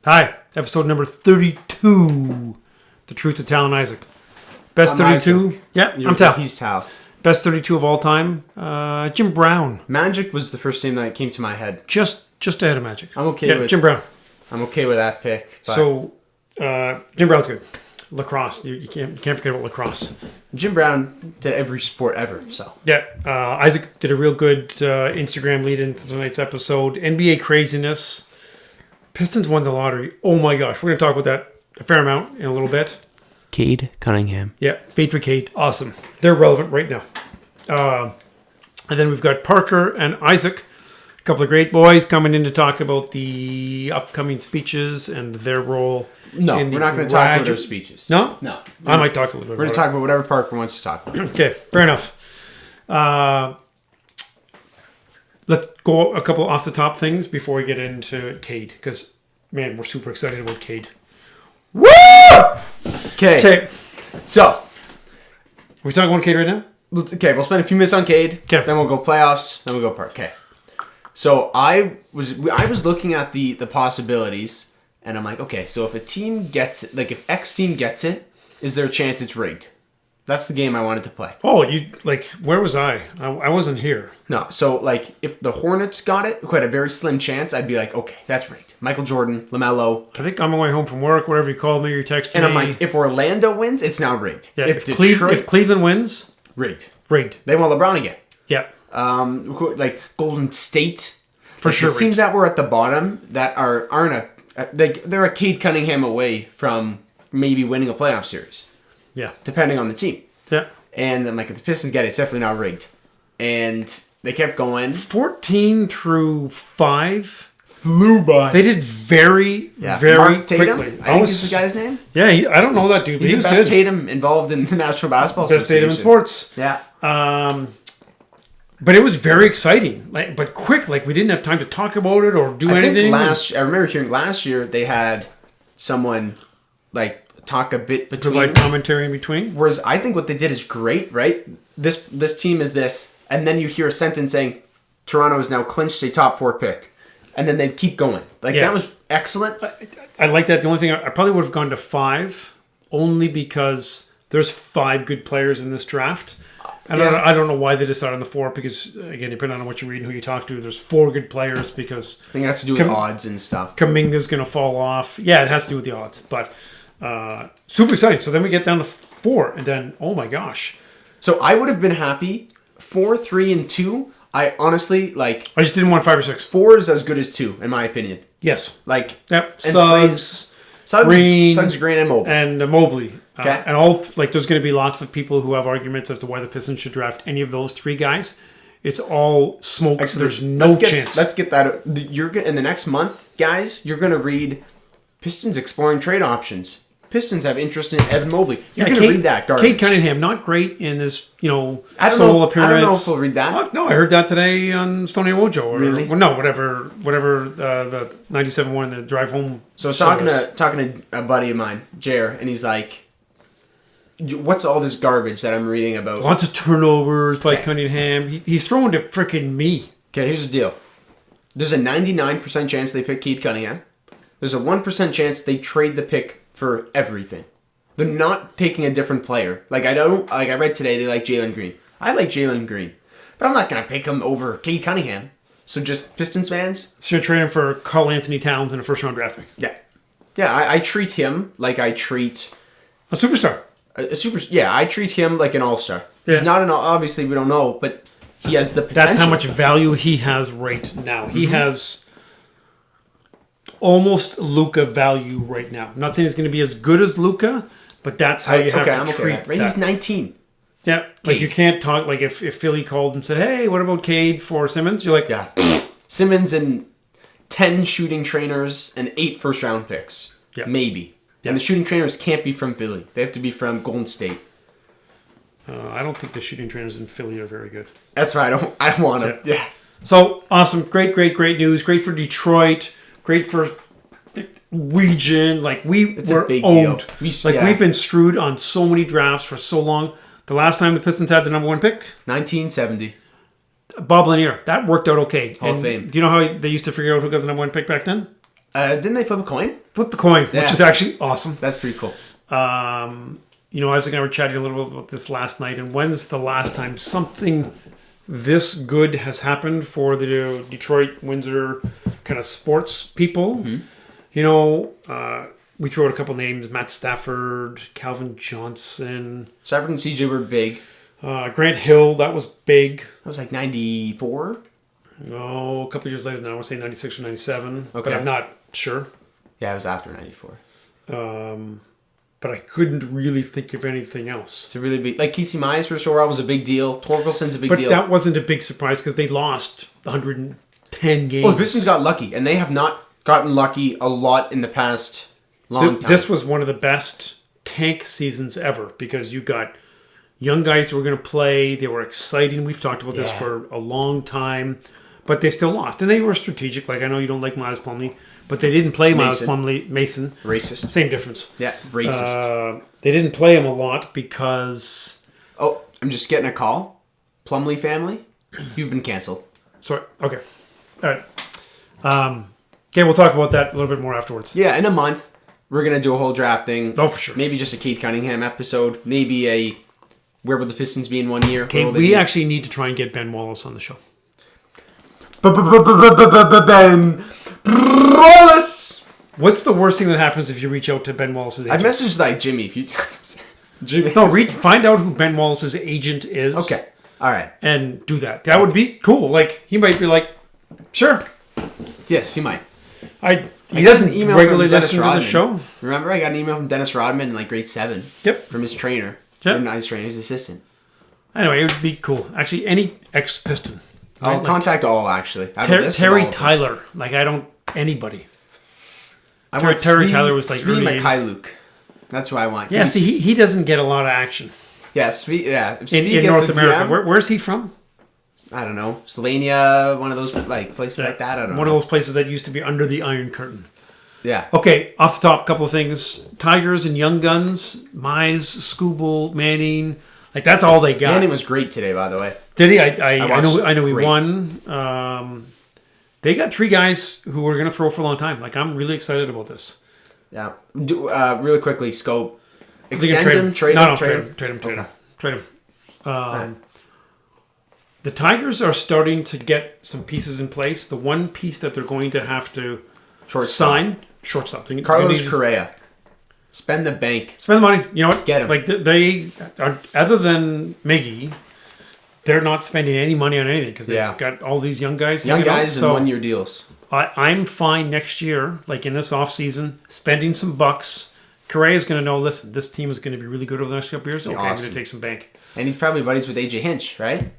Hi, episode number 32. The Truth of Tal Isaac. Best I'm 32. Isaac. Yeah, I'm Tal. He's Tal. Best 32 of all time. Jim Brown. Magic was the first name that came to my head. Just ahead of Magic. I'm okay with Jim Brown. I'm okay with that pick. But So, Jim Brown's good. Lacrosse. You can't forget about lacrosse. Jim Brown did every sport ever. So Yeah, Isaac did a real good Instagram lead into tonight's episode. NBA craziness. Pistons won the lottery. Oh my gosh, we're going to talk about that a fair amount in a little bit. Cade Cunningham. Yeah, fade for Cade. Awesome. They're relevant right now. And then we've got Parker and Isaac, a couple of great boys coming in to talk about the upcoming speeches and their role. No, in we're not going to talk about those speeches. No? No. I might talk a little bit We're going about to talk about whatever Parker wants to talk about. Okay, fair enough. Let's go a couple off the top things before we get into Cade, because, man, we're super excited about Cade. Woo! Okay. So, Are we talking about Cade right now? okay, we'll spend a few minutes on Cade. Okay. Then we'll go playoffs. Then we'll go Park. Okay. So I was looking at the possibilities, and I'm like, okay, so if a team gets it, like if X team gets it, is there a chance it's rigged? That's the game I wanted to play. Oh, where was I? I wasn't here. No, so like if the Hornets got it, who had a very slim chance, I'd be like, okay, that's rigged. Michael Jordan, LaMelo. I think on my way home from work, whatever you called me, you texted And me. I'm like, if Orlando wins, it's now rigged. Yeah, if if Cleveland wins, rigged. rigged. They want LeBron again. Yeah. Like Golden State. For like, sure. It seems that we're at the bottom that they're a Cade Cunningham away from maybe winning a playoff series, Yeah. depending on the team. Yeah. And I'm like, if the Pistons get it, it's definitely not rigged. And they kept going. 14 through 5. Flew by. They did very Mark Tatum, quickly. I think is the guy's name. Yeah, I don't know that dude, but He's he the was best good. Tatum involved in the National Basketball Best Tatum in sports. Yeah. But it was very exciting. But quick. We didn't have time to talk about it or do anything. I remember hearing last year they had someone talk a bit between. Provide commentary in between. Whereas I think what they did is great, right? This team is this, and then you hear a sentence saying, Toronto has now clinched a top 4 pick. And then they keep going. That was excellent. I like that. The only thing, I probably would have gone to 5, only because there's 5 good players in this draft. And I don't know why they decided on the 4, because, again, depending on what you read and who you talk to, there's 4 good players, because I think it has to do with odds and stuff. Kuminga's going to fall off. Yeah, it has to do with the odds. But super exciting. So then we get down to 4, and then, oh my gosh. So I would have been happy. 4, 3, and 2. I honestly, I just didn't want 5 or 6. 4 is as good as 2, in my opinion. Yes. Yep. Suggs, Green, and Mobley. And Mobley. Okay. And all, there's going to be lots of people who have arguments as to why the Pistons should draft any of those 3 guys. It's all smoke. So there's no chance. Let's get that. In the next month, guys, you're going to read Pistons exploring trade options. Pistons have interest in Evan Mobley. You're going to read that garbage. Cade Cunningham, not great in his, solo appearance. I don't know if we'll read that. No, I heard that today on Stony Wojo. Really? Well, no, whatever the 97.1, the drive home. So I was talking to a buddy of mine, Jer, and he's like, what's all this garbage that I'm reading about? Lots of turnovers by Cunningham. He's throwing to freaking me. Okay, here's the deal. There's a 99% chance they pick Cade Cunningham. There's a 1% chance they trade the pick for everything. They're not taking a different player. I read today they like Jalen Green. I like Jalen Green. But I'm not going to pick him over Cade Cunningham. So just Pistons fans. So you're trading for Karl Anthony Towns in a first round draft pick. Yeah. Yeah, I treat him like I treat a superstar. I treat him like an all-star. Yeah. He's not obviously we don't know, but he has the potential. That's how much value he has right now. He has almost Luka value right now. I'm not saying it's going to be as good as Luka, but that's how you have to treat that. He's 19. Yeah, Cade. You can't talk, if Philly called and said, hey, what about Cade for Simmons? You're like, yeah. Simmons and 10 shooting trainers and 8 first-round picks. Yeah. Maybe. Yeah. And the shooting trainers can't be from Philly. They have to be from Golden State. I don't think the shooting trainers in Philly are very good. That's right. I don't want them. Yeah. So, awesome. Great news. Great for Detroit. Great for region. It's were a big owned. Deal. We've been screwed on so many drafts for so long. The last time the Pistons had the number 1 pick? 1970. Bob Lanier. That worked out okay. Hall of Fame. Do you know how they used to figure out who got the number 1 pick back then? Didn't they flip a coin? Flip the coin, Yeah. which is actually awesome. That's pretty cool. Isaac and I were chatting a little bit about this last night, and when's the last time something this good has happened for the Detroit, Windsor kind of sports people? Mm-hmm. We threw out a couple names: Matt Stafford, Calvin Johnson. Stafford and CJ were big. Grant Hill, that was big. That was like 94? Oh, a couple of years later now. I want to say 96 or 97. Okay. But I'm not sure. Yeah, it was after 94. But I couldn't really think of anything else. It's a really big... Like, Casey Myers for sure was a big deal. Torkelson's a big deal. But that wasn't a big surprise because they lost 110 games. Oh, the Pistons got lucky. And they have not gotten lucky a lot in the past long time. This was one of the best tank seasons ever because you got young guys who were going to play. They were exciting. We've talked about this for a long time. But they still lost. And they were strategic. Like, I know you don't like Miles Plumlee, but they didn't play Miles Plumlee. Mason. Racist. Same difference. Yeah, racist. They didn't play him a lot because... Oh, I'm just getting a call. Plumlee family, you've been canceled. Sorry. Okay. All right. Okay, we'll talk about that a little bit more afterwards. Yeah, in a month, we're going to do a whole draft thing. Oh, for sure. Maybe just a Cade Cunningham episode. Maybe a where will the Pistons be in 1 year? Okay, we actually need to try and get Ben Wallace on the show. Ben Wallace! What's the worst thing that happens if you reach out to Ben Wallace's agent? I've messaged like Jimmy a few times. Jimmy. No, find out who Ben Wallace's agent is. Okay. All right. And do that. That would be cool. Like, he might be like, sure. Yes, he might. He doesn't regularly listen to the show. Remember, I got an email from Dennis Rodman in like grade 7. Yep. From his trainer. Yep. Not his trainer, his assistant. Anyway, it would be cool. Actually, any ex-Piston. I'll contact all, actually. Terry Tyler. Like, anybody. I want Terry Tyler was like Svi early Mikhailuk. That's who I want. Yeah, see, he doesn't get a lot of action. Yeah, Svi, yeah. If in Svi North gets America. DM, Where's he from? I don't know. Slovenia, one of those like places like that. I don't know. One of those places that used to be under the Iron Curtain. Yeah. Okay, off the top, a couple of things. Tigers and Young Guns, Mize, Skubal, Manning. Like, that's all they got. Manning was great today, by the way. Did he? I know he great. won. They got 3 guys who are going to throw for a long time. Like, I'm really excited about this. Yeah. Really quickly, scope. Extend him, trade him. Trade him. The Tigers are starting to get some pieces in place. The one piece that they're going to have to sign, shortstop. Carlos Correa. Spend the bank. Spend the money. You know what? Get him. Like, they are, other than Miggy, they're not spending any money on anything because they've got all these young guys. Young guys and 1-year deals. I'm fine next year, like in this offseason, spending some bucks. Correa's going to know, listen, this team is going to be really good over the next couple of years. Okay, awesome. I'm going to take some bank. And he's probably buddies with AJ Hinch, right?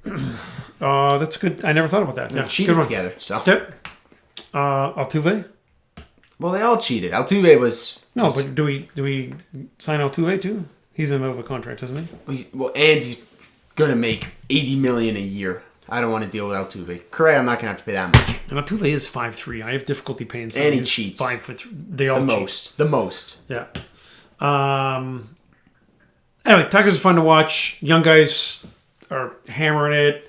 That's good. I never thought about that. They cheated together. So. Yep. Altuve? Well, they all cheated. Altuve was... No, but do we sign Altuve too? He's in the middle of a contract, isn't he? And he's going to make $80 million a year. I don't want to deal with Altuve. Correa, I'm not going to have to pay that much. And Altuve is 5'3". I have difficulty paying somebody. And he cheats. 5'3". They all cheat. The most. Yeah. Anyway, Tigers are fun to watch. Young guys are hammering it.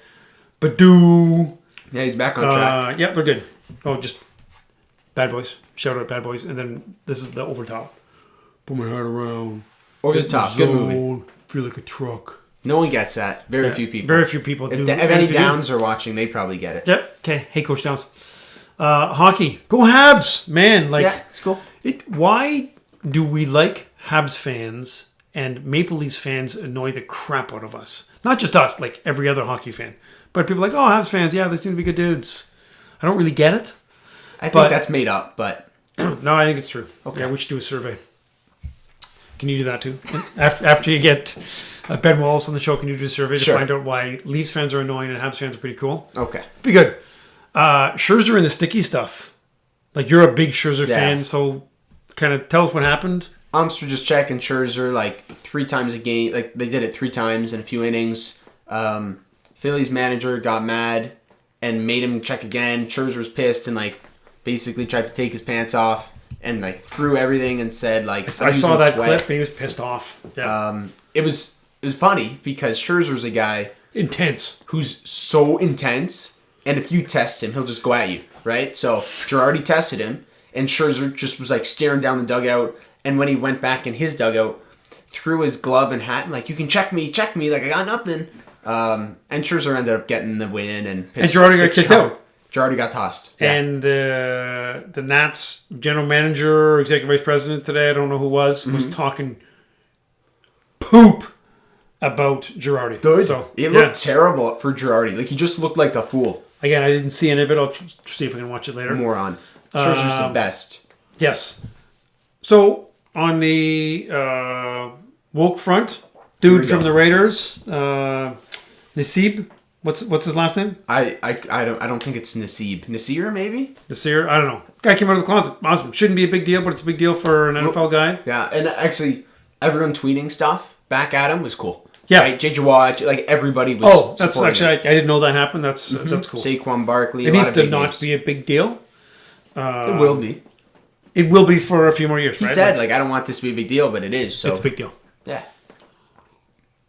Badu. Yeah, he's back on track. Yeah, they're good. Oh, just Bad Boys. Shout out Bad Boys. And then this is the over top. Put my head around. Over the top. Good movie. Feel like a truck. No one gets that. Very few people. Very few people do. If any Downs are watching, they probably get it. Yep. Okay. Hey, Coach Downs. Hockey. Go Habs. Man, like... Yeah, it's cool. Why do we like Habs fans and Maple Leafs fans annoy the crap out of us? Not just us, like every other hockey fan. But people are like, oh, Habs fans, yeah, they seem to be good dudes. I don't really get it. I think that's made up, but... No, I think it's true. Okay. Yeah, we should do a survey. Can you do that too? After you get Ben Wallace on the show, can you do a survey to find out why Leafs fans are annoying and Habs fans are pretty cool? Okay. Be good. Scherzer and the sticky stuff. Like, you're a big Scherzer fan, so kind of tell us what happened. Umps were just checking Scherzer like 3 times a game. Like, they did it 3 times in a few innings. Philly's manager got mad and made him check again. Scherzer was pissed and like basically tried to take his pants off and like threw everything and said like I saw that clip and he was pissed off. Yeah. It was funny because Scherzer's a guy intense who's so intense, and if you test him, he'll just go at you, right? So Girardi tested him, and Scherzer just was like staring down the dugout. And when he went back in his dugout, threw his glove and hat and like, you can check me, like I got nothing. And Scherzer ended up getting the win and Girardi got kicked out. Girardi got tossed. Yeah. And the Nats general manager, executive vice president today, I don't know who was talking poop about Girardi. Good. So it looked terrible for Girardi. Like, he just looked like a fool. Again, I didn't see any of it. I'll see if I can watch it later. Moron. Scherzer's the best. Yes. So, on the woke front, dude from the Raiders, Nassib, what's his last name? I don't think it's Nassib. Nasir, maybe? Nasir? I don't know. Guy came out of the closet. Awesome. Shouldn't be a big deal, but it's a big deal for an NFL guy. Yeah, and actually, everyone tweeting stuff back at him was cool. Yeah. Right? JJ Watt, like everybody was. Oh, that's actually, I didn't know that happened. That's cool. Saquon Barkley. It needs to not be a big deal. It will be. It will be for a few more years, He said, I don't want this to be a big deal, but it is. So. It's a big deal. Yeah.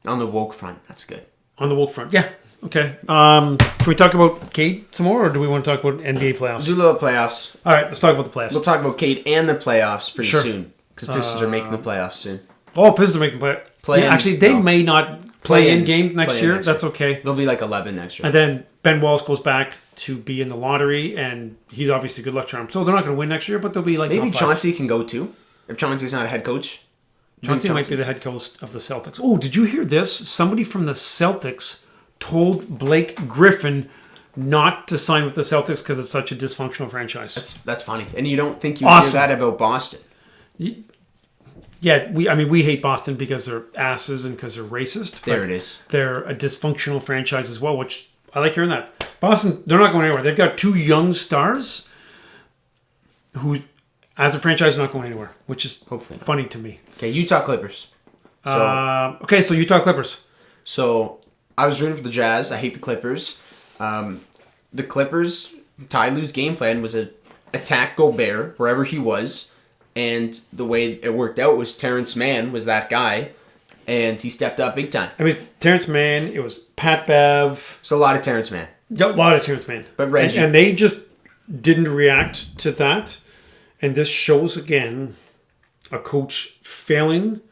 On the woke front, that's good. On the woke front, yeah. Okay. Can we talk about Cade some more, or do we want to talk about NBA playoffs? Do a little playoffs. All right, let's talk about the playoffs. We'll talk about Cade and the playoffs pretty soon. Because Pistons are making the playoffs soon. Oh, Pistons are making play. Actually, they may not play in game next year. That's okay. They'll be like 11 next year. And then Ben Wallace goes back to be in the lottery, and he's obviously a good luck charm. So they're not going to win next year, but they'll be like maybe Chauncey can go too. If Chauncey's not a head coach. Chauncey might be the head coach of the Celtics. Oh, did you hear this? Somebody from the Celtics told Blake Griffin not to sign with the Celtics because it's such a dysfunctional franchise. That's funny. And you don't think you hear that about Boston. Yeah, we hate Boston because they're asses and because they're racist. There it is. They're a dysfunctional franchise as well, which I like hearing that. Boston, they're not going anywhere. They've got two young stars who, as a franchise, are not going anywhere, which is hopefully funny to me. Okay, Utah Clippers. So Utah Clippers. So I was rooting for the Jazz. I hate the Clippers. The Clippers, Ty Lue's game plan was to attack Gobert wherever he was. And the way it worked out was Terrence Mann was that guy, and he stepped up big time. I mean, Terrence Mann, it was Pat Bev. It's a lot of Terrence Mann. A lot of Terrence Mann. But Reggie. And they just didn't react to that. And this shows, again, a coach failing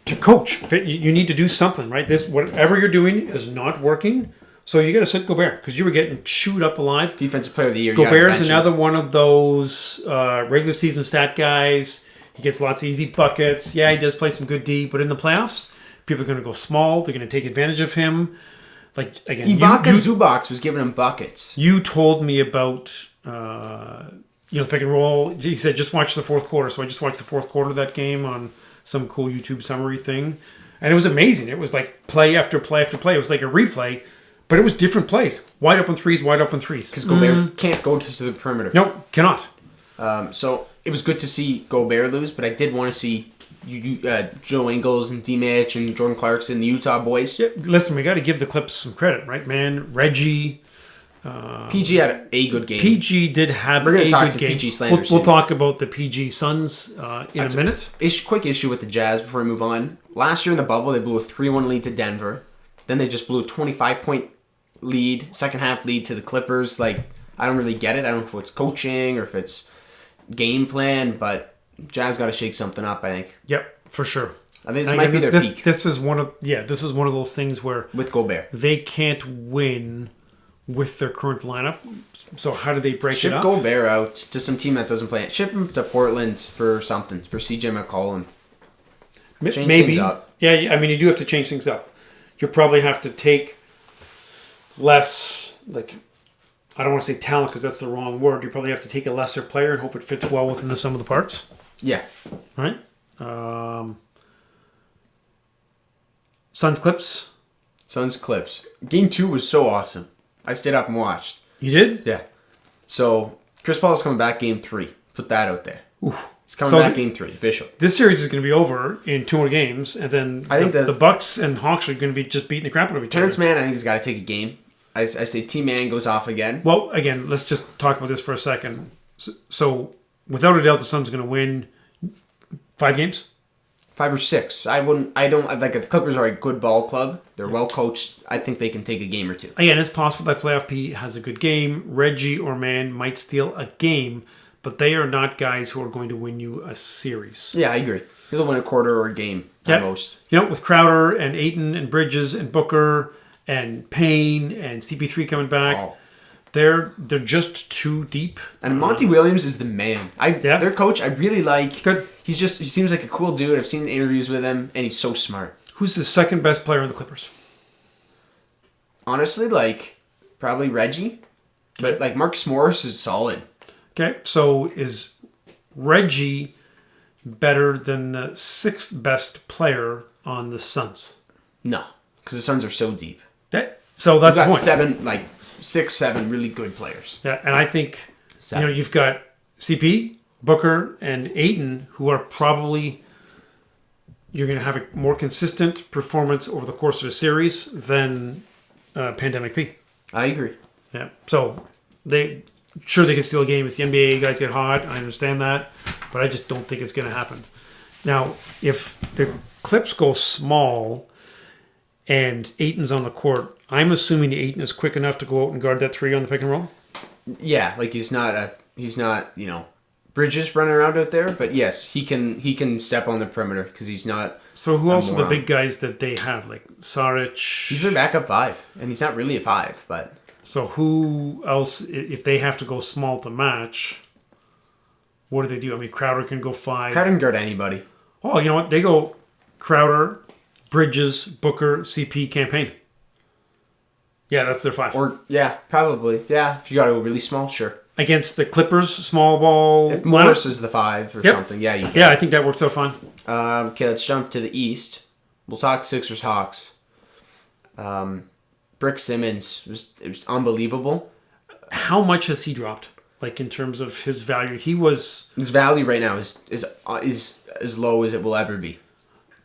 to coach. You need to do something, right? Whatever you're doing is not working. So you got to sit Gobert because you were getting chewed up alive. Defensive player of the year. Gobert's another one of those regular season stat guys. He gets lots of easy buckets. Yeah, he does play some good D, but in the playoffs, people are going to go small. They're going to take advantage of him. Like again, Ivica Zubac was giving him buckets. You told me about the pick and roll. He said just watch the fourth quarter. So I just watched the fourth quarter of that game on some cool YouTube summary thing, and it was amazing. It was like play after play after play. It was like a replay. But it was different plays. Wide open threes. Because Gobert can't go to the perimeter. No, cannot. So it was good to see Gobert lose, but I did want to see Joe Ingles and D-Mitch and Jordan Clarkson, the Utah boys. Yeah, listen, we got to give the Clips some credit, right, man? Reggie. PG had a good game. PG did have a good game. PG we'll talk about the PG Suns in a minute. Quick issue with the Jazz before we move on. Last year in the bubble, they blew a 3-1 lead to Denver. Then they just blew a 25-point lead, second half lead to the Clippers. Like, I don't really get it. I don't know if it's coaching or if it's game plan, but Jazz got to shake something up, I think. Yep, for sure. I think this might be their peak. This is one of those things where with Gobert they can't win with their current lineup. So how do they break it up? Ship Gobert out to some team that doesn't play it. Ship him to Portland for something, for CJ McCollum. Change things up. Yeah, I mean, you do have to change things up. You probably have to take less, I don't want to say talent because that's the wrong word. You probably have to take a lesser player and hope it fits well within the sum of the parts. Yeah. Right? Suns Clips. Game 2 was so awesome. I stayed up and watched. You did? Yeah. So, Chris Paul is coming back Game 3. Put that out there. Oof. He's coming back Game 3, official. This series is going to be over in 2 more games, and then I think the Bucks and Hawks are going to be just beating the crap out of each other. Terrence Mann, I think, has got to take a game. I say T-Man goes off again. Well, again, let's just talk about this for a second. So without a doubt, the Suns are going to win 5 games? 5 or 6. The Clippers are a good ball club. They're well coached. I think they can take a game or 2. Again, it's possible that Playoff P has a good game. Reggie or Mann might steal a game. but they are not guys who are going to win you a series. Yeah, I agree. He'll win a quarter or a game at most. With Crowder and Ayton and Bridges and Booker and Payne and CP3 coming back, they're just too deep. And Monty Williams is the man. Their coach, I really like. Good. He seems like a cool dude. I've seen interviews with him, and he's so smart. Who's the second best player on the Clippers? Honestly, probably Reggie. But Marcus Morris is solid. Okay, so is Reggie better than the sixth best player on the Suns? No, because the Suns are so deep. So that's the point. 6, 7 really good players. Yeah, and I think you've got CP, Booker, and Ayton, who are probably you're going to have a more consistent performance over the course of a series than Pandemic P. I agree. Yeah, so they can steal a game. It's the NBA, guys get hot. I understand that, but I just don't think it's going to happen. Now, if the Clips go small and Ayton's on the court, I'm assuming Ayton is quick enough to go out and guard that three on the pick and roll. Yeah, he's not Bridges running around out there, but yes, he can step on the perimeter because he's not. So who else are the big guys that they have, like Saric? He's their backup 5, and he's not really a 5, but. So who else, if they have to go small to match, what do they do? I mean, Crowder can go 5. Crowder can guard anybody. Oh, you know what? They go Crowder, Bridges, Booker, CP, Campaign. Yeah, that's their 5. Or, yeah, probably. Yeah, if you got to go really small, sure. Against the Clippers, small ball. If Morris is the 5 or something, yeah, you can. Yeah, I think that works out fine. Okay, let's jump to the East. We'll talk Sixers Hawks. Brick Simmons it was unbelievable. How much has he dropped? In terms of his value, his value right now is as low as it will ever be.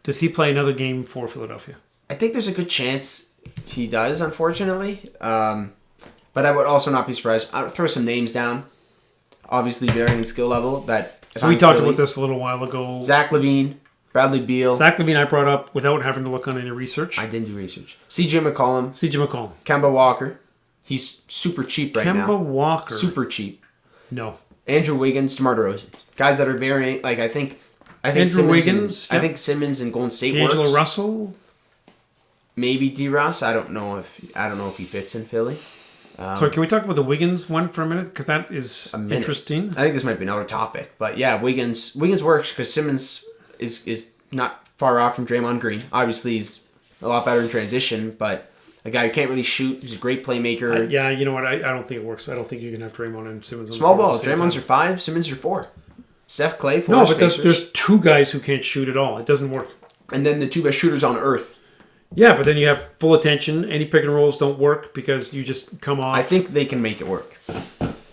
Does he play another game for Philadelphia? I think there's a good chance he does, unfortunately. But I would also not be surprised. I would throw some names down. Obviously, varying in skill level. So we talked about this a little while ago. Zach LaVine, Bradley Beal. Zach LaVine I brought up without having to look on any research. I didn't do research. CJ McCollum. Kemba Walker. He's super cheap right now. Kemba Walker. Super cheap. No. Andrew Wiggins, DeMar DeRozan. Guys that are very, I think Andrew Simmons Wiggins. I think Simmons and Golden State D'Angelo works. Russell. Maybe D-Ross. I don't know if he fits in Philly. Sorry, can we talk about the Wiggins one for a minute? Because that is interesting. I think this might be another topic. But yeah, Wiggins works because Simmons is not far off from Draymond Green. Obviously, he's a lot better in transition, but a guy who can't really shoot. He's a great playmaker. Yeah, you know what? I don't think it works. I don't think you can have Draymond and Simmons on small the ball. Draymond's your 5, Simmons your 4. Steph, Clay, 4 No, but there's 2 guys who can't shoot at all. It doesn't work. And then the 2 best shooters on earth. Yeah, but then you have full attention. Any pick and rolls don't work because you just come off. I think they can make it work.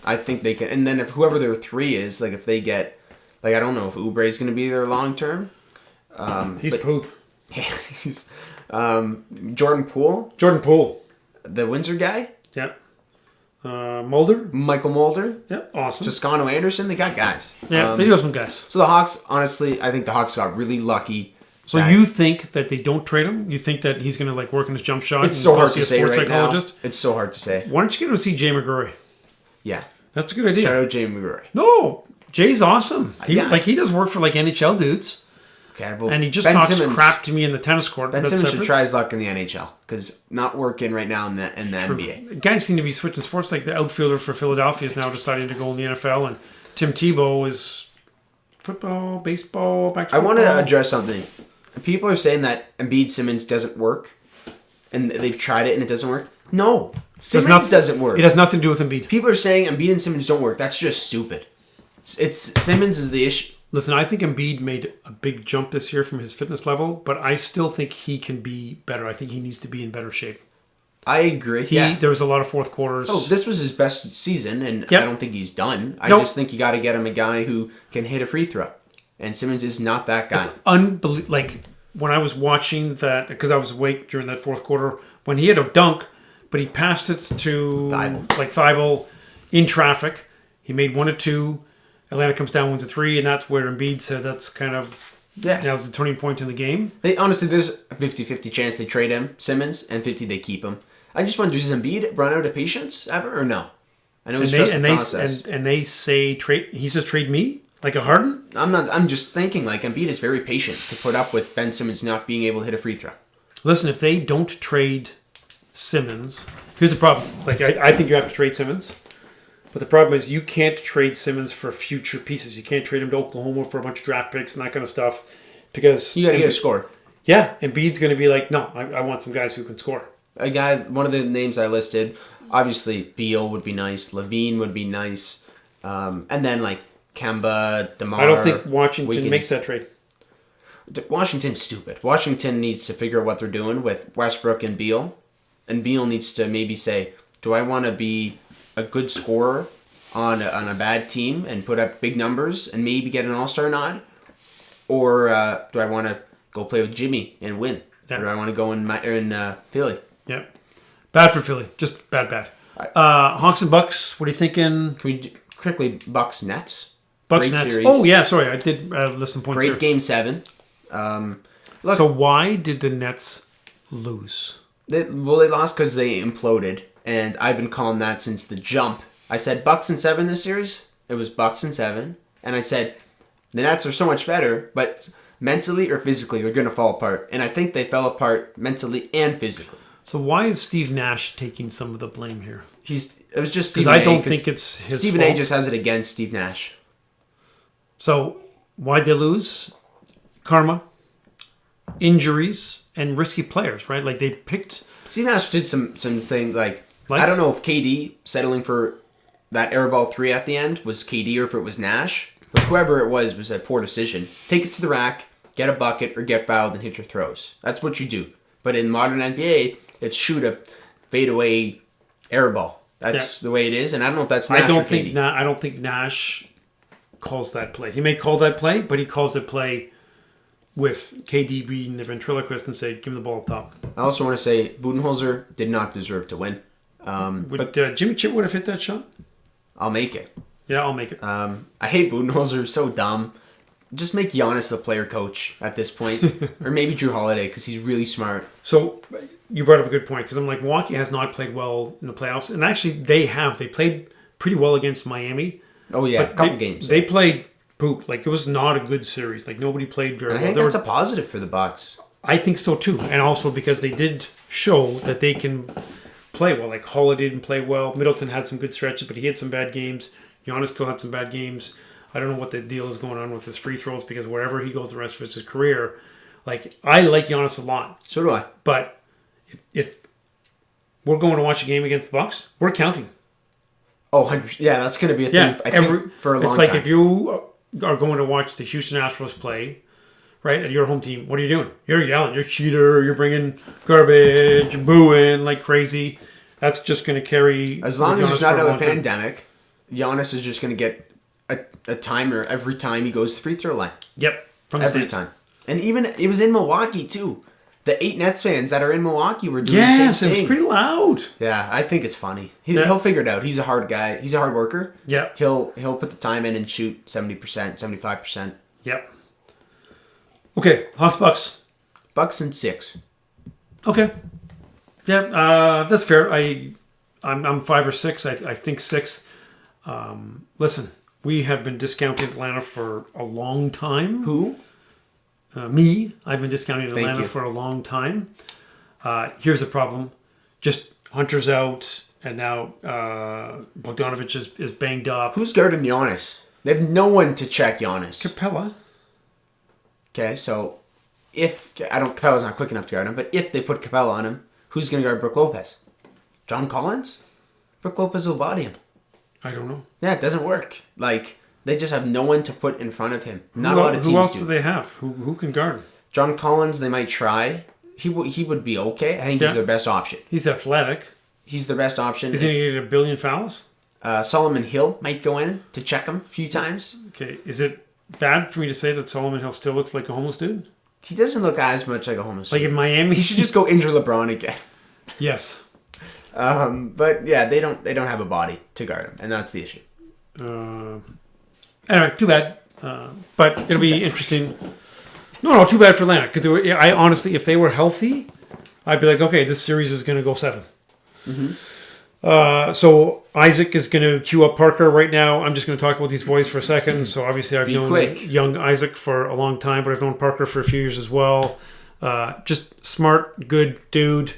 I think they can. And then if whoever their 3 is, if they get, I don't know if Oubre is going to be there long term. He's poop. Yeah, he's Jordan Poole. The Windsor guy. Yeah. Mulder. Michael Mulder. Yeah, awesome. Toscano Anderson. They got guys. Yeah, they do have some guys. So the Hawks, honestly, I think the Hawks got really lucky. So you think that they don't trade him? You think that he's going to work on his jump shot? It's so hard to say right now. It's so hard to say. Why don't you get him to see Jay McGrory? Yeah, that's a good idea. Shout out Jay McGrory. No, Jay's awesome. He does work for NHL dudes. Okay, well, and he just talks crap to me in the tennis court. Ben Simmons should try his luck in the NHL because not working right now in the NBA. Guys seem to be switching sports. The outfielder for Philadelphia is now deciding to go in the NFL, and Tim Tebow is football, baseball, back to football. I want to address something. People are saying that Embiid Simmons doesn't work, and they've tried it and it doesn't work. No, Simmons doesn't work. It has nothing to do with Embiid. People are saying Embiid and Simmons don't work. That's just stupid. Simmons is the issue. Listen, I think Embiid made a big jump this year from his fitness level, but I still think he can be better. I think he needs to be in better shape. I agree. There was a lot of fourth quarters. Oh, this was his best season, and I don't think he's done. I just think you got to get him a guy who can hit a free throw. And Simmons is not that guy. It's unbelievable. When I was watching that, because I was awake during that fourth quarter, when he had a dunk, but he passed it to Thibault in traffic. He made 1 or 2. Atlanta comes down 1 to 3, and that's where Embiid said that's kind of that was the turning point in the game. Honestly, there's a 50-50 chance they trade him, Simmons, and 50 they keep him. I just wonder, does Embiid run out of patience ever or no? I know he's trusted the the process. And they say trade. He says trade me like a Harden. I'm just thinking like Embiid is very patient to put up with Ben Simmons not being able to hit a free throw. Listen, if they don't trade Simmons, here's the problem. Like I think you have to trade Simmons, but the problem is you can't trade Simmons for future pieces. You can't trade him to Oklahoma for a bunch of draft picks and that kind of stuff because You got to get a score. Yeah, Embiid's going to be like, no, I want some guys who can score. A guy, one of the names I listed, obviously Beal would be nice, Levine would be nice, and then like Kemba, DeMar. I don't think Washington Wiggins. makes that trade. Washington's stupid. Washington needs to figure out what they're doing with Westbrook and Beal needs to maybe say, do I want to be a good scorer on a bad team and put up big numbers and maybe get an All-Star nod, or do I want to go play with Jimmy and win, or do I want to go in Philly? Yeah. Bad for Philly. Just bad. Hawks and Bucks, what are you thinking? Can we quickly Bucks Nets? Bucks Great Nets. series. Oh, yeah, sorry. I did list some points Great here. Game 7. Look, So why did the Nets lose? they lost because they imploded, and I've been calling that since the jump. I said Bucks in 7 this series. It was Bucks in 7, and I said the Nets are so much better, but mentally or physically they're going to fall apart, and I think they fell apart mentally and physically. So why is Steve Nash taking some of the blame here? It was just Because Stephen I don't A, 'cause think it's his Stephen fault. A just has it against Steve Nash. So why'd they lose? Karma, injuries, and risky players, right? Like they picked... Steve Nash did some things like I don't know if KD settling for that airball 3 at the end was KD or if it was Nash, but whoever it was a poor decision. Take it to the rack, get a bucket, or get fouled and hit your throws. That's what you do. But in modern NBA, it's shoot a fadeaway airball. That's the way it is, and I don't know if that's Nash or KD. I don't think Nash calls that play. He may call that play, but he calls the play with KD being the ventriloquist and say, give him the ball up top. I also want to say Budenholzer did not deserve to win. But Jimmy Chip would have hit that shot? I'll make it. Yeah, I'll make it. I hate Budenholzer. So dumb. Just make Giannis the player coach at this point. Or maybe Drew Holiday, because he's really smart. So you brought up a good point, because I'm like, Milwaukee has not played well in the playoffs. And actually, they have. They played pretty well against Miami. Oh, yeah. A couple games. They played poop. Like, it was not a good series. Like, nobody played very well. I think that's a positive for the Bucks. I think so, too. And also because they did show that they can play well. Like, Holiday didn't play well. Middleton had some good stretches, but he had some bad games. Giannis still had some bad games. I don't know what the deal is going on with his free throws, because wherever he goes the rest of his career, like, I like Giannis a lot. So do I. But if we're going to watch a game against the Bucks, we're counting. Oh, 100%. Yeah, that's going to be a thing I think, for a long time. It's like if you are going to watch the Houston Astros play, right, at your home team, what are you doing? You're yelling, you're a cheater, you're bringing garbage, you're booing like crazy. That's just going to carry... As long as there's not another pandemic, Giannis is just going to get a timer every time he goes to the free throw line. Yep. From every time. And even, it was in Milwaukee, too. The 8 Nets fans that are in Milwaukee were doing the same thing. Yes, it was pretty loud. Yeah, I think it's funny. He'll figure it out. He's a hard guy. He's a hard worker. Yeah. He'll put the time in and shoot 70%, 75%. Yep. Okay, Hawks Bucks. Bucks in 6. Okay. Yeah, that's fair. I'm 5 or 6. I think 6. Listen, we have been discounting Atlanta for a long time. Who? Me. I've been discounting Thank Atlanta you. for a long time. Here's the problem. Just Hunter's out, and now Bogdanovich is banged up. Who's guarding Giannis? They have no one to check Giannis. Capella. Okay, so Capella's not quick enough to guard him, but if they put Capella on him, who's going to guard Brook Lopez? John Collins? Brook Lopez will body him. I don't know. Yeah, it doesn't work. Like, they just have no one to put in front of him. Not a lot of teams Who else do. do they have? Who can guard? John Collins, they might try. He would be okay. I think he's their best option. He's athletic. He's their best option. Is he going to get a billion fouls? Solomon Hill might go in to check him a few times. Okay, is it bad for me to say that Solomon Hill still looks like a homeless dude? He doesn't look as much like a homeless Like dude. in Miami? He should just go injure LeBron again. Yes. But yeah, they don't have a body to guard him, and that's the issue. Anyway, too bad. But it'll be interesting. No, too bad for Atlanta. Because I honestly, if they were healthy, I'd be like, okay, this series is going to go 7. Mm-hmm. So Isaac is going to queue up Parker right now. I'm just going to talk about these boys for a second. So obviously I've known young Isaac for a long time, but I've known Parker for a few years as well. Just smart, good dude.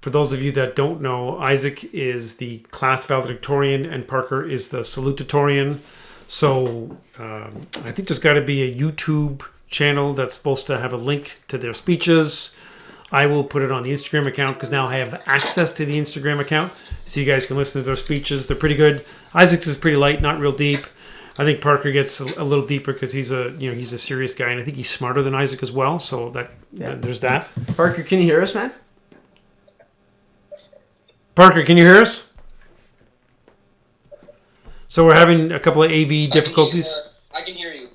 For those of you that don't know, Isaac is the class valedictorian and Parker is the salutatorian. So I think there's got to be a YouTube channel that's supposed to have a link to their speeches. I will put it on the Instagram account because now I have access to the Instagram account, so you guys can listen to their speeches. They're pretty good. Isaac's is pretty light, not real deep. I think Parker gets a little deeper because he's a serious guy, and I think he's smarter than Isaac as well. So there's that. Parker, can you hear us, man? Parker, can you hear us? So we're having a couple of AV difficulties. I can hear you.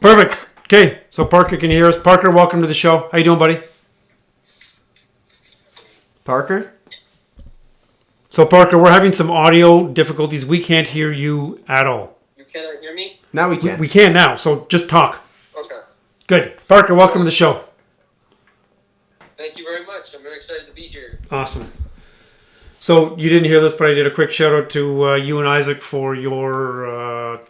Perfect. Okay, so Parker, can you hear us? Parker, welcome to the show. How you doing, buddy? Parker? So, Parker, we're having some audio difficulties. We can't hear you at all. You cannot hear me? Now we can. We can now, so just talk. Okay. Good. Parker, welcome to the show. Thank you very much. I'm very excited to be here. Awesome. So, you didn't hear this, but I did a quick shout out to you and Isaac for your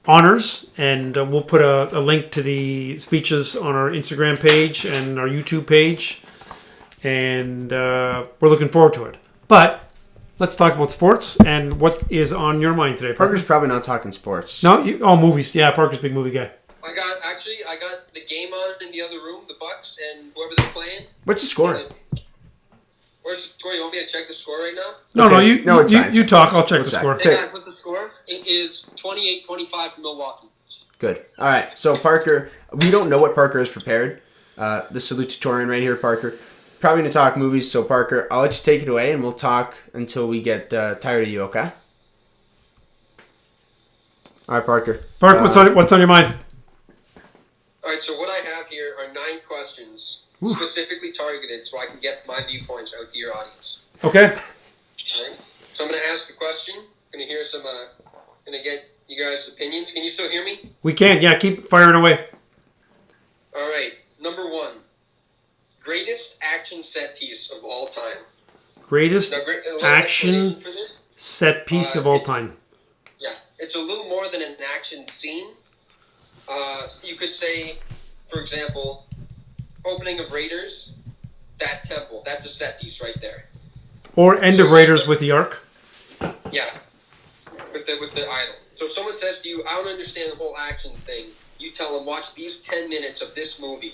honors, and we'll put a link to the speeches on our Instagram page and our YouTube page, and we're looking forward to it. But let's talk about sports and what is on your mind today, Parker. Parker's probably not talking sports. No? Movies. Yeah, Parker's a big movie guy. I got the game on in the other room, the Bucks and whoever they're playing. What's the score? Where's the score? You want me to check the score right now? You talk. I'll check the score. Hey guys, what's the score? It is 28-25 for Milwaukee. Good. All right. So Parker, we don't know what Parker has prepared. The salutatorian right here, Parker. Probably going to talk movies. So Parker, I'll let you take it away, and we'll talk until we get tired of you. Okay? All right, Parker. Parker, what's on your mind? All right. So what I have here are 9 questions. Specifically targeted so I can get my viewpoints out to your audience. Okay. All right. So I'm going to ask a question. I'm going to hear some, going to get you guys' opinions. Can you still hear me? We can. Yeah, keep firing away. All right. Number 1. Greatest action set piece of all time. Greatest action set piece of all time. Yeah. It's a little more than an action scene. You could say, for example, opening of Raiders, that temple, that's a set piece right there. Or end of Raiders with the Ark. Yeah, with the idol. So if someone says to you, I don't understand the whole action thing, you tell them, watch these 10 minutes of this movie,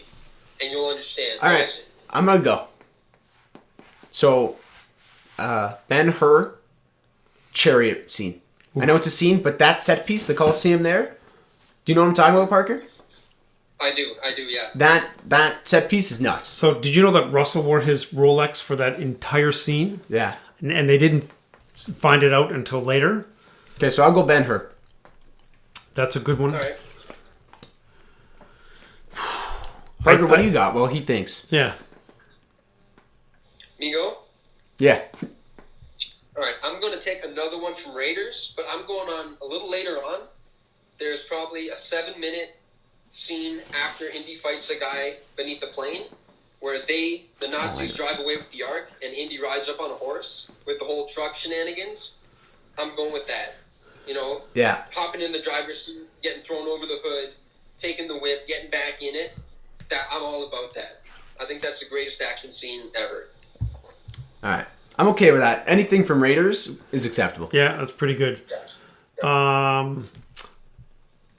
and you'll understand. All right, I'm going to go. So, Ben-Hur chariot scene. Ooh. I know it's a scene, but that set piece, the Coliseum there, do you know what I'm talking about, Parker? I do, yeah. That set piece is nuts. So, did you know that Russell wore his Rolex for that entire scene? Yeah. And they didn't find it out until later? Okay, so I'll go Ben-Hur. That's a good one. All right. Parker, what do you got? Well, he thinks. Yeah. Me go? Yeah. All right, I'm going to take another one from Raiders, but I'm going on a little later on. There's probably a 7-minute scene after Indy fights a guy beneath the plane where the Nazis drive away with the Ark and Indy rides up on a horse with the whole truck shenanigans. I'm going with that. You know, hopping in the driver's seat, getting thrown over the hood, taking the whip, getting back in it. I'm all about that. I think that's the greatest action scene ever. All right. I'm okay with that. Anything from Raiders is acceptable. Yeah, that's pretty good.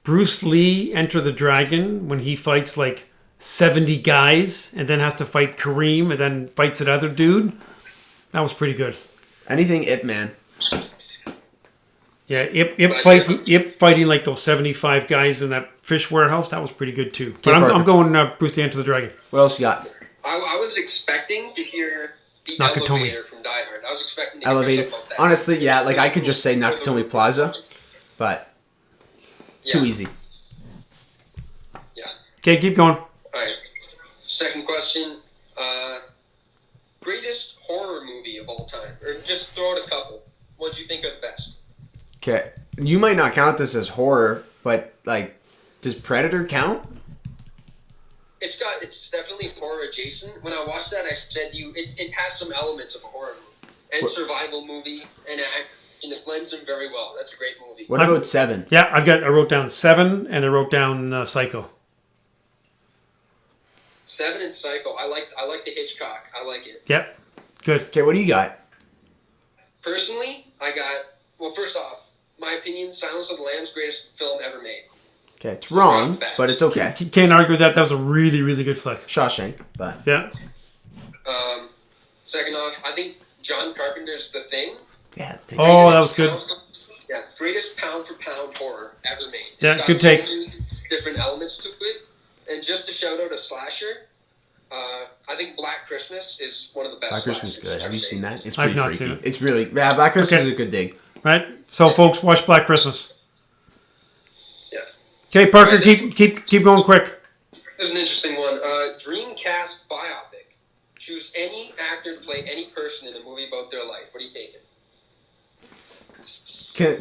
Bruce Lee, Enter the Dragon, when he fights like 70 guys and then has to fight Kareem and then fights that other dude. That was pretty good. Anything Ip Man. Yeah, Ip fighting like those 75 guys in that fish warehouse. That was pretty good too. But I'm going Bruce Lee, Enter the Dragon. What else you got? I was expecting to hear the elevator from Die Hard. I was expecting to hear something about that. Honestly, yeah, like I could just say Nakatomi Plaza, but too easy. Yeah. Okay, keep going. All right. Second question. Greatest horror movie of all time. Or just throw out a couple. What do you think are the best? Okay. You might not count this as horror, but like, does Predator count? It's definitely horror adjacent. When I watched that, I said it has some elements of a horror movie and survival movie and and it blends in very well. That's a great movie. What about 7? Yeah, I wrote down 7 and I wrote down Psycho. 7 and Psycho. I like the Hitchcock. I like it. Yep. Good. Okay, what do you got? Personally, first off, my opinion, Silence of the Lambs, greatest film ever made. Okay, it's wrong, but it's okay. Can't argue with that. That was a really, really good flick. Shawshank, but... Yeah. Second off, I think John Carpenter's The Thing. Yeah. Oh, that was good. Yeah, greatest pound-for-pound horror ever made. Yeah, good take. So many different elements to it. And just to shout out a slasher, I think Black Christmas is one of the best. Black Christmas is good. Have you seen that? It's I've pretty not freaky. seen it. It's really... Yeah, Black Christmas is a good dig. Right? So, folks, watch Black Christmas. Yeah. Okay, Parker, keep going quick. There's an interesting one. Dreamcast biopic. Choose any actor to play any person in a movie about their life. What are you taking?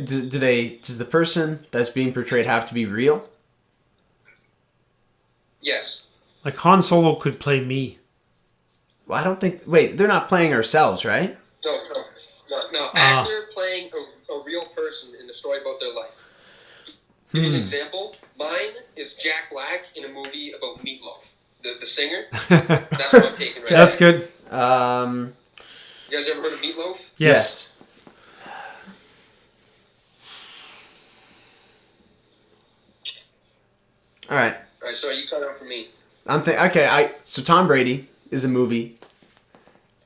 Does the person that's being portrayed have to be real? Yes. Like Han Solo could play me. Well, I don't think... Wait, they're not playing ourselves, right? No. Actor playing a real person in a story about their life. Give you an example. Mine is Jack Black in a movie about Meatloaf, the singer. That's what I'm taking right now. That's good. You guys ever heard of Meatloaf? Yes. All right. All right, so you cut out for me. So Tom Brady is the movie,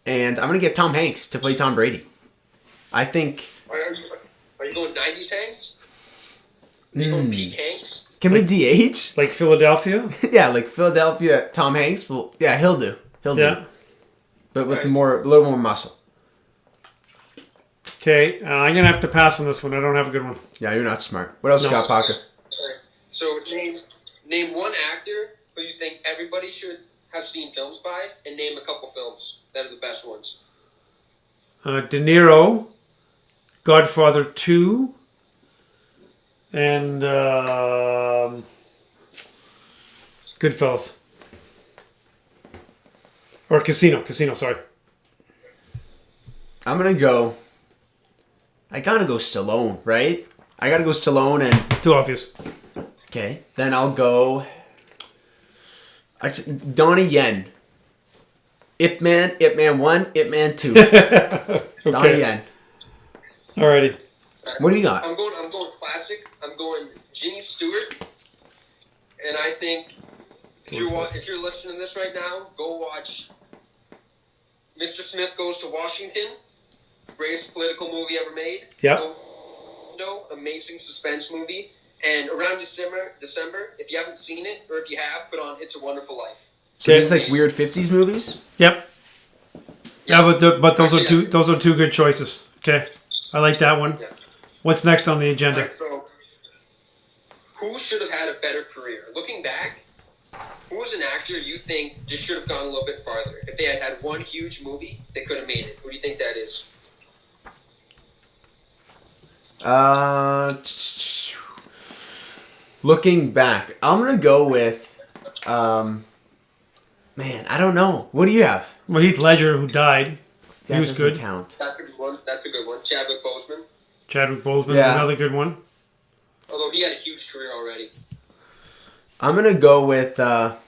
and I'm gonna get Tom Hanks to play Tom Brady. I think. Are you going 90s Hanks? Are you going peak Hanks? Can we DH? Like Philadelphia? Yeah, like Philadelphia Tom Hanks. Well, yeah, he'll do. Yeah. But with a little more muscle. Okay, I'm gonna have to pass on this one. I don't have a good one. Yeah, you're not smart. What else you got, Parker? Right. So name one actor who you think everybody should have seen films by, and name a couple films that are the best ones. De Niro, Godfather 2, and Goodfellas. Or Casino, sorry. I gotta go Stallone, right? I gotta go Stallone and... Too obvious. Okay, then I'll go... Donnie Yen. Ip Man 1, Ip Man 2. Okay. Donnie Yen. Alrighty. What do you got? I'm going classic. I'm going Jimmy Stewart. And I think if you're listening to this right now, go watch Mr. Smith Goes to Washington. Greatest political movie ever made. Yep. Amazing suspense movie. And around December, if you haven't seen it, or if you have, put on It's a Wonderful Life. So these like weird 50s movies? Yep. Yeah, but those are two good choices. Okay. I like that one. Yeah. What's next on the agenda? Right, so, who should have had a better career? Looking back, who was an actor you think just should have gone a little bit farther? If they had had one huge movie, they could have made it. Who do you think that is? Looking back, I'm gonna go with, man, I don't know. What do you have? Well, Heath Ledger, who died. That he was doesn't good. Count. That's a good one. Chadwick Boseman. Chadwick Boseman, Yeah. another good one. Although he had a huge career already. I'm gonna go with. I'm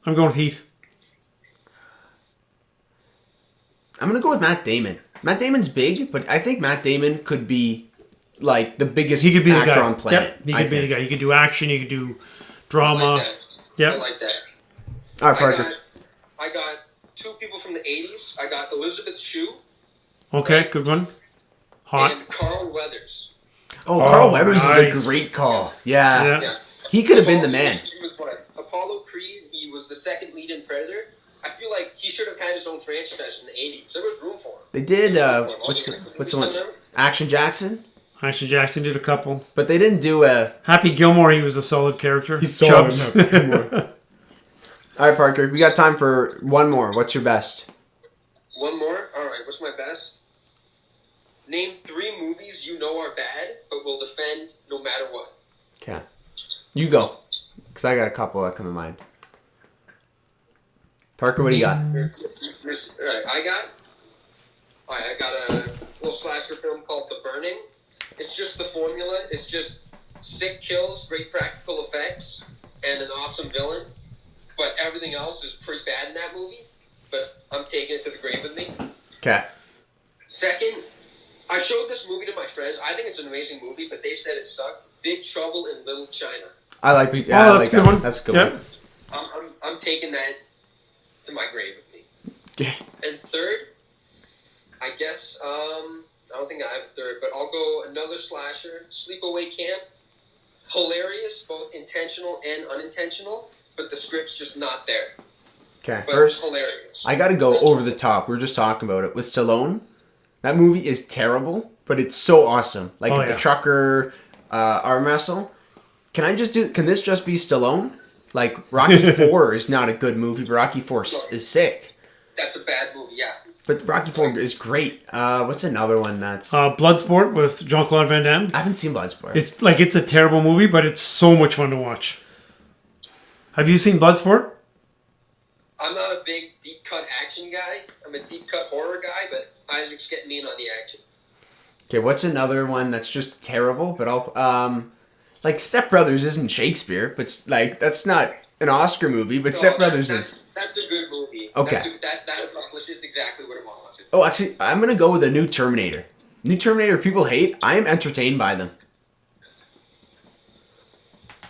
going with Heath. I'm gonna go with Matt Damon. Matt Damon's big, but I think Matt Damon could be like the biggest He could be the actor guy on planet. Yep, he could be the guy. He could do action. He could do drama. I like that. Yep. I like that. All right, Parker. I got two people from the 80s. I got Elizabeth Shue Okay, good one. Hot. and Carl Weathers. Carl Weathers is nice. a great call. Yeah. Yeah. He could have been the man. He was what? Apollo Creed. He was the second lead in Predator. I feel like he should have had his own franchise in the 80s. There was room for him. They did. There was room for him. What's the one? Action Jackson. Action Jackson did a couple. But they didn't do a. Happy Gilmore, he was a solid character. He's Chubbs. All right, Parker. We got time for one more. What's your best? One more? Alright, what's my best? Name 3 movies you know are bad, but will defend no matter what. Okay. You go. Because I got a couple that come to mind. Parker, what do you got? Alright, I got a little slasher film called The Burning. It's just the formula. It's just sick kills, great practical effects, and an awesome villain. But everything else is pretty bad in that movie. But I'm taking it to the grave with me. Okay. Second, I showed this movie to my friends. I think it's an amazing movie, but they said it sucked. Big Trouble in Little China. I like that one. That's a good one. I'm taking that to my grave with me. Okay. And third, I guess, I don't think I have a third, but I'll go another slasher, Sleepaway Camp. Hilarious, both intentional and unintentional, but the script's just not there. Okay, But first, hilarious. I gotta go over the top. We were just talking about it with Stallone. That movie is terrible, but it's so awesome. Like the trucker arm wrestle. Can this just be Stallone? Like Rocky 4 is not a good movie, but Rocky 4 is sick. That's a bad movie, yeah. But Rocky 4 is great. What's another one that's... Bloodsport with Jean-Claude Van Damme. I haven't seen Bloodsport. It's a terrible movie, but it's so much fun to watch. Have you seen Bloodsport? I'm not a big deep cut action guy. I'm a deep cut horror guy, but Isaac's getting me in on the action. Okay, what's another one that's just terrible? But like Step Brothers isn't Shakespeare, but like that's not an Oscar movie. But Step Brothers is. That's a good movie. Okay. That accomplishes exactly what I wanted. Oh, actually, I'm gonna go with a new Terminator. New Terminator people hate. I am entertained by them.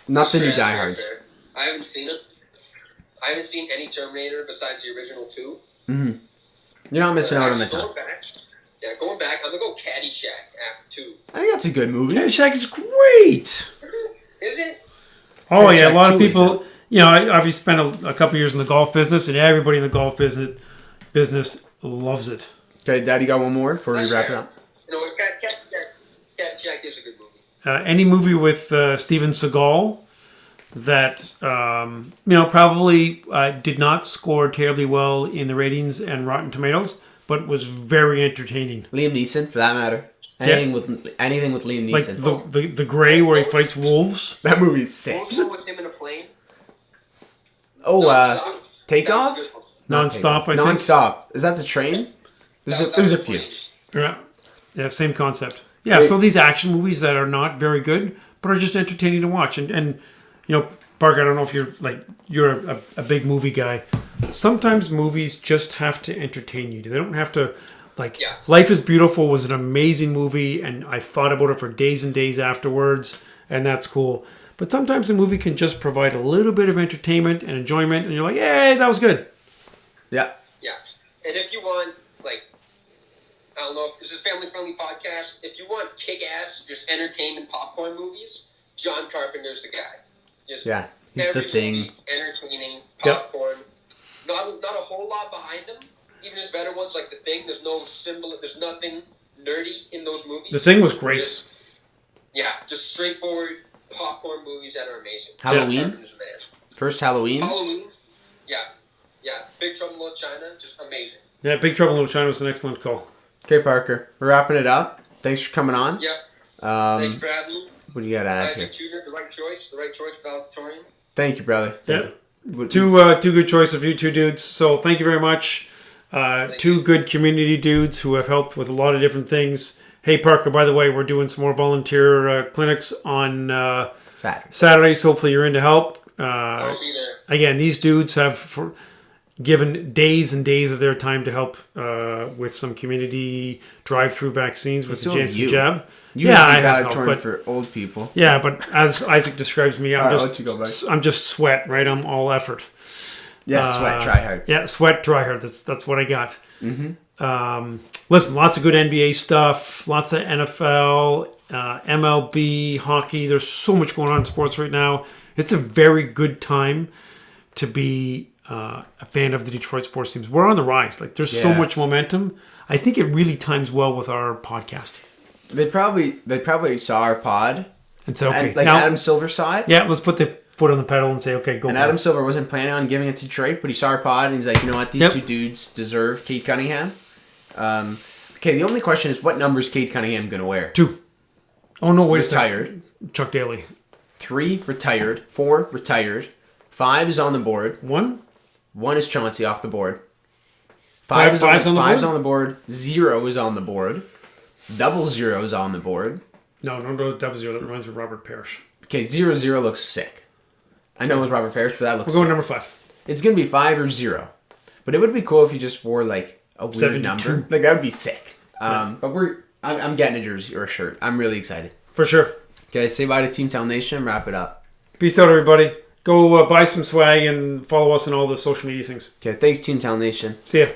Not the new Die Hards. I haven't seen it. I haven't seen any Terminator besides the original two. Mm-hmm. You're not missing out on the time. Going back, I'm gonna go Caddyshack Act 2. I think that's a good movie. Caddyshack is great. Is it? Oh yeah, a lot of people. I obviously spent a couple years in the golf business, and everybody in the golf business loves it. Okay, Daddy, got one more before we wrap it up. You know what? Caddyshack is a good movie. Any movie with Steven Seagal that probably did not score terribly well in the ratings and Rotten Tomatoes, but was very entertaining. Liam Neeson, for that matter. Anything with Liam Neeson. Like the Gray where he fights wolves. That movie's sick. What was the one with him in a plane? Oh, Takeoff? Non-Stop, I think. Non-Stop. Is that the train? There's a few. Yeah, same concept. Yeah, so these action movies that are not very good, but are just entertaining to watch. And Park, I don't know if you're a big movie guy. Sometimes movies just have to entertain you. They don't have to, Life is Beautiful was an amazing movie, and I thought about it for days and days afterwards, and that's cool. But sometimes the movie can just provide a little bit of entertainment and enjoyment, and you're like, yay, that was good. Yeah. Yeah. And if you want, I don't know if this is a family-friendly podcast. If you want kick-ass, just entertainment popcorn movies, John Carpenter's the guy. He's the thing. Entertaining popcorn. Yep. Not a whole lot behind them. Even his better ones, like The Thing. There's no symbol. There's nothing nerdy in those movies. The Thing was great. Just straightforward popcorn movies that are amazing. Halloween. First Halloween. Yeah. Big Trouble in Little China, just amazing. Yeah, Big Trouble in Little China was an excellent call. Okay, Parker, we're wrapping it up. Thanks for coming on. Yeah. Thanks for having me. What do you got to add Isaac Tudor, the right choice for Salutatorian. Thank you, brother. Yeah. Two good choices of you two dudes. So thank you very much. Two good community dudes who have helped with a lot of different things. Hey, Parker, by the way, we're doing some more volunteer clinics on Saturdays. Hopefully you're in to help. I'll be there. Again, these dudes have given days and days of their time to help with some community drive-through vaccines with the Janssen jab. I have helped for old people. Yeah, but as Isaac describes me, I'm just sweat, right? I'm all effort. Yeah, sweat, try hard. Yeah, sweat, try hard. That's what I got. Mm-hmm. Listen, lots of good NBA stuff, lots of NFL, MLB, hockey. There's so much going on in sports right now. It's a very good time to be a fan of the Detroit sports teams. We're on the rise. There's so much momentum. I think it really times well with our podcast. They probably saw our pod and said, okay, now, Adam Silver saw it. Yeah, let's put the foot on the pedal and say, okay, go. And Adam Silver wasn't planning on giving it to Detroit, but he saw our pod and he's like, you know what, these two dudes deserve Cade Cunningham. Okay, the only question is, what number is Cade Cunningham going to wear? 2. Oh no, wait retired. A second. Chuck Daly. 3 retired. 4 retired. 5 is on the board. 1 is Chauncey off the board. 5 is on the board. 0 is on the board. 00 is on the board. No, don't double zero. That reminds me of Robert Parrish. Okay, 0-0 looks sick. I know it was Robert Parrish, but that looks We're going sick. number 5. It's going to be 5 or 0. But it would be cool if you just wore like a weird 72. number. Like that would be sick. But I'm getting a jersey or a shirt. I'm really excited. For sure. Okay, say bye to Team Tal Nation. Wrap it up. Peace out, everybody. Go buy some swag and follow us on all the social media things. Okay, thanks Team Tal Nation. See ya.